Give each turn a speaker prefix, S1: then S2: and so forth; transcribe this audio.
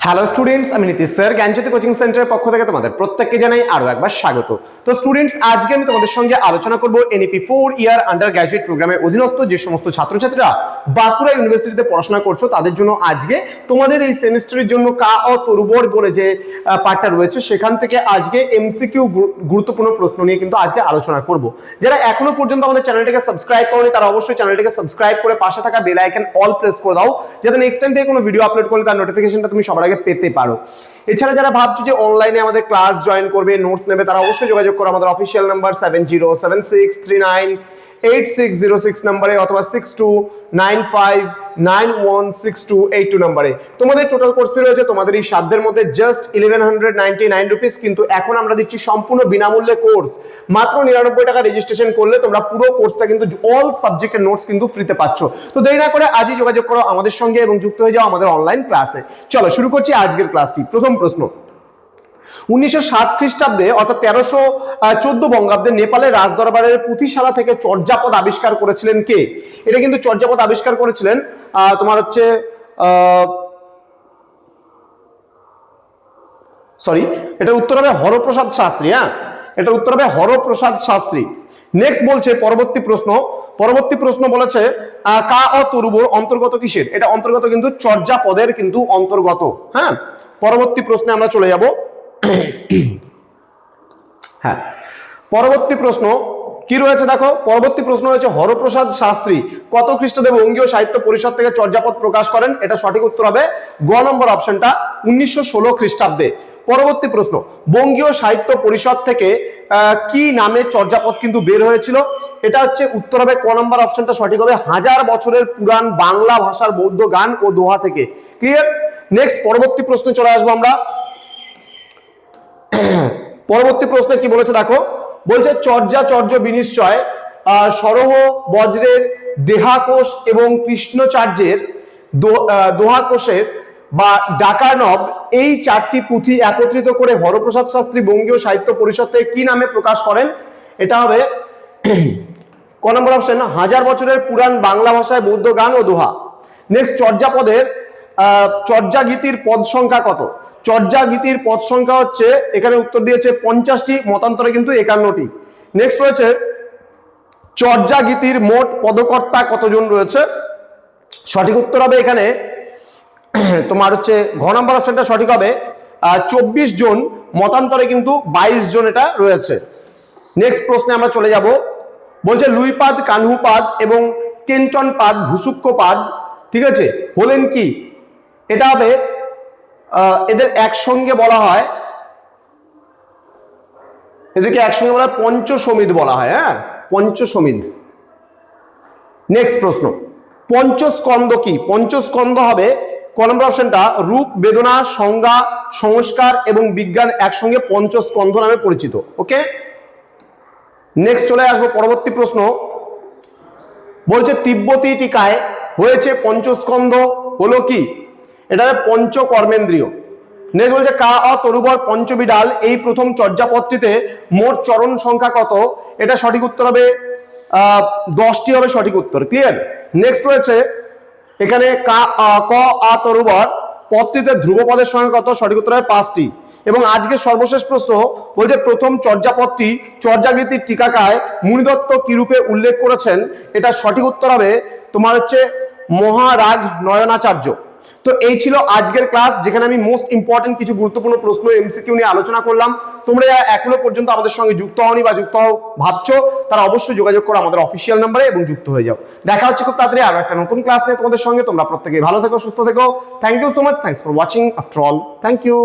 S1: Hello students, আমি Nitish sir জ্ঞানজ্যোতি coaching সেন্টারের পক্ষ থেকে তোমাদের প্রত্যেককে জানাই আরো একবার স্বাগত। তো স্টুডেন্টস, আজকে আমি তোমাদের সঙ্গে আলোচনা করব এনইপি 4 ইয়ার আন্ডার গ্র্যাজুয়েট প্রোগ্রামের অধীনস্থ যে সমস্ত ছাত্রছাত্রীরা বাঁকুড়া ইউনিভার্সিটিতে পড়াশোনা করছো তাদের জন্য আজকে তোমাদের এই সেমিস্টারের জন্য কা ও তরুবর বলে যে পার্টটা রয়েছে সেখান থেকে আজকে এমসিকিউ গুরুত্বপূর্ণ প্রশ্ন নিয়ে কিন্তু আজকে আলোচনা করব। যারা এখনো পর্যন্ত আমাদের চ্যানেলটাকে সাবস্ক্রাইব করোনি তারা অবশ্যই চ্যানেলটাকে সাবস্ক্রাইব করে পাশে থাকা বেল আইকন অল প্রেস করে দাও, যাতে নেক্সট টাইম থেকে কোনো ভিডিও আপলোড করলে তার নোটিফিকেশনটা তুমি সবার আগে পেতে পারো। এছাড়া যারা ভাবছো যে অনলাইনে আমাদের ক্লাস জয়েন করবে, নোটস নেবে, তারা অবশ্যই যোগাযোগ করো আমাদের অফিসিয়াল নাম্বার 7076398606 নম্বরে অথবা 6295916282 নম্বরে। তোমাদের টোটাল কোর্স ফি রয়েছে তোমাদের এই সাধ্যের মধ্যে জাস্ট 1199 রুপিস, কিন্তু এখন আমরা দিচ্ছি সম্পূর্ণ বিনামূল্যে কোর্স। মাত্র 99 টাকা রেজিস্ট্রেশন করলে তোমরা পুরো কোর্সটা কিন্তু অল সাবজেক্টের নোটস কিন্তু ফ্রিতে পাচ্ছ। তো দেরি না করে আজই যোগাযোগ করো আমাদের সঙ্গে এবং যুক্ত হয়ে যাও আমাদের অনলাইন ক্লাসে। চলো শুরু করছি আজকের ক্লাসটি। প্রথম প্রশ্ন, 1907 খ্রিস্টাব্দে অর্থাৎ 1314 বঙ্গাব্দে নেপালের রাজদরবারের পুঁথিশালা থেকে চর্যাপদ আবিষ্কার করেছিলেন কে? এটা কিন্তু চর্যাপদ আবিষ্কার করেছিলেন তোমার হচ্ছে এটা উত্তর হবে হরপ্রসাদ শাস্ত্রী। হ্যাঁ, এটা উত্তর হবে হরপ্রসাদ শাস্ত্রী। নেক্সট বলছে পরবর্তী প্রশ্ন বলেছে কা ও তরুবর অন্তর্গত কিসের? এটা অন্তর্গত কিন্তু চর্যাপদের কিন্তু অন্তর্গত। হ্যাঁ, পরবর্তী প্রশ্নে আমরা চলে যাব। হ্যাঁ, পরবর্তী প্রশ্ন কি রয়েছে দেখো, পরবর্তী প্রশ্ন রয়েছে হরপ্রসাদ শাস্ত্রী কত খ্রিস্টাব্দে বঙ্গীয় সাহিত্য পরিষদ থেকে চর্যাপদ প্রকাশ করেন? এটা সঠিক উত্তর হবে গ নম্বর অপশনটা 1916 খ্রিস্টাব্দে। পরবর্তী প্রশ্ন, বঙ্গীয় সাহিত্য পরিষদ থেকে কি নামে চর্যাপদ কিন্তু বের হয়েছিল? এটা হচ্ছে উত্তর হবে ক নম্বর অপশনটা সঠিক হবে 1000 বছরের পুরাণ বাংলা ভাষার বৌদ্ধ গান ও দোহা থেকে। ক্লিয়ার? নেক্সট পরবর্তী প্রশ্নে চলে আসবো আমরা। পরবর্তী প্রশ্নে কি বলেছে দেখো, বলছে চর্য বিনিশ্চয়, সরহ বজ্রের দেহাকোষ এবং কৃষ্ণচার্যের দোহাকোষের বা ডাকার্ণব এই চারটি পুঁথি একত্রিত করে হরপ্রসাদ শাস্ত্রী বঙ্গীয় সাহিত্য পরিষদ থেকে কি নামে প্রকাশ করেন? এটা হবে ক নম্বর অপশন 1000 বছরের পুরাণ বাংলা ভাষায় বৌদ্ধ গান ও দোহা। নেক্সট চর্যাপদের চর্যাগীতির পদ সংখ্যা কত? চর্যাগীতির পদ সংখ্যা হচ্ছে, এখানে উত্তর দিয়েছে 50টি, মতান্তরে কিন্তু 51টি। নেক্সট রয়েছে চর্যাগীতির মোট পদকর্তা কতজন রয়েছে? সঠিক উত্তর হবে এখানে তোমার হচ্ছে ঘ নম্বর অপশনটা সঠিক হবে 24 জন, মতান্তরে কিন্তু 22 জন এটা রয়েছে। নেক্সট প্রশ্নে আমরা চলে যাব। বলছে লুইপাদ, কানহুপাদ এবং টেন্টনপাদ, ভূসুক্যপাদ ঠিক আছে হলেন কি? এটা হবে এদের একসঙ্গে বলা হয়, এদেরকে একসঙ্গে বলা হয় পঞ্চসমিদ বলা হয়। হ্যাঁ, পঞ্চসমিদ। নেক্সট প্রশ্ন, পঞ্চস্কন্দ কি? পঞ্চস্কন্দ হবে ক নম্বর অপশনটা রূপ, বেদনা, সংজ্ঞা, সংস্কার এবং বিজ্ঞান একসঙ্গে পঞ্চস্কন্ধ নামে পরিচিত। ওকে, নেক্সট চলে আসবো পরবর্তী প্রশ্ন। বলছে তিব্বতী টিকায় হয়েছে পঞ্চস্কন্ধ হলো কি? এটা পঞ্চকর্মেন্দ্রীয়। নেক্সট বলছে কা অ তরুবর পঞ্চবিডাল এই প্রথম চর্যাপদটিতে মোট চরণ সংখ্যা কত? এটা সঠিক উত্তর হবে 10টি হবে সঠিক উত্তর। ক্লিয়ার? নেক্সট রয়েছে এখানে ক আ তরুবর পদটিতে ধ্রুবপদের সংখ্যা কত? সঠিক উত্তর হবে 5টি। এবং আজকে সর্বশেষ প্রশ্ন বলছে প্রথম চর্যাপদটি চর্যাগীতির টিকাকায় মুনিদত্ত কি রূপে উল্লেখ করেছেন? এটা সঠিক উত্তর হবে তোমার হচ্ছে মহারাগ নয়নাচার্য। তো এই ছিল আজকের ক্লাস, যেখানে আমি মোস্ট ইম্পর্টেন্ট কিছু গুরুত্বপূর্ণ প্রশ্ন এমসিকিউ নিয়ে আলোচনা করলাম। তোমরা এখনো পর্যন্ত আমাদের সঙ্গে যুক্ত হওনি বা যুক্ত হও ভাবছো, তারা অবশ্যই যোগাযোগ করো আমাদের অফিসিয়াল নাম্বারে এবং যুক্ত হয়ে যাও। দেখা হচ্ছে খুব তাড়াতাড়ি আরো একটা নতুন ক্লাস নিয়ে তোমাদের সঙ্গে। তোমরা প্রত্যেকেই ভালো থেকো, সুস্থ থেকো। Thank you so much. Thanks for watching after all. Thank you.